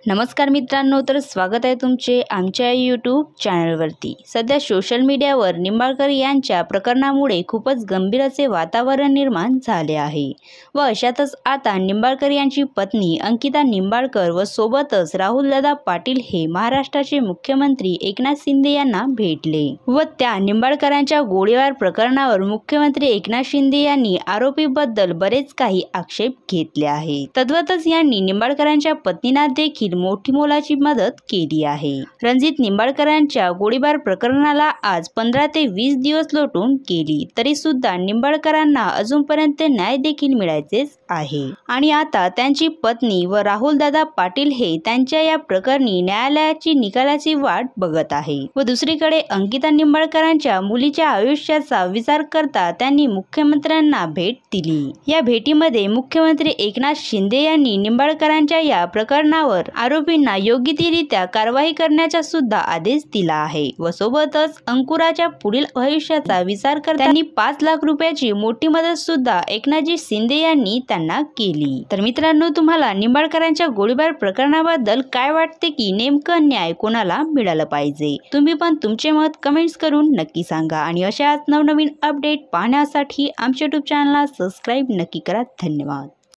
नमस्कार मित्रांनो, तर स्वागत आहे तुमचे आमच्या यूट्यूब चॅनलवरती। सध्या सोशल मीडियावर निंबाळकर यांच्या प्रकरणामुळे खूपच गंभीर असे वातावरण निर्माण झाले आहे व अशातच आता निंबाळकर यांची पत्नी अंकिता निंबाळकर व सोबतच राहुलदादा पाटील हे महाराष्ट्राचे मुख्यमंत्री एकनाथ शिंदे यांना भेटले व त्या निंबाळकरांच्या गोळीबार प्रकरणावर मुख्यमंत्री एकनाथ शिंदे यांनी आरोपीबद्दल बरेच काही आक्षेप घेतले आहेत। तद्वतच यांनी निंबाळकरांच्या पत्नींना देखील मोठी मोलाची मदत केली आहे। रणजित निंबाळकरांच्या गोळीबार प्रकरणाला आज 15 ते 20 दिवस लोटून गेली तरी सुद्धा निंबाळकरांना अजूनपर्यंत न्याय देखील मिळायचेच आहे आणि आता त्यांची पत्नी व राहुलदादा पाटील हे त्यांच्या या प्रकरणी न्यायालयाची निकालाची वाट बघत आहे व दुसरीकडे अंकिता निंबाळकरांच्या मुलीच्या आयुष्याचा विचार करता त्यांनी मुख्यमंत्र्यांना भेट दिली। या भेटीमध्ये मुख्यमंत्री एकनाथ शिंदे यांनी निंबाळकरांच्या या प्रकरणावर आरोपींना योग्यरित्या कारवाई करण्याचा सुद्धा आदेश दिला आहे व सोबतच अंकुराच्या पुढील भविष्याचा विचार करता त्यांनी 5 लाख रुपयाची मोठी मदत सुद्धा एकनाथजी शिंदे यांनी त्यांना केली। तर मित्रांनो, तुम्हाला निंबाळकरांच्या गोळीबार प्रकरणाबद्दल काय वाटते की नेमकं न्याय कोणाला मिळालं पाहिजे? तुम्ही पण तुमचे मत कमेंट्स करून नक्की सांगा आणि अशाच नवनवीन अपडेट पाहण्यासाठी आमच्या यूट्यूब चॅनलला सबस्क्राइब नक्की करा। धन्यवाद।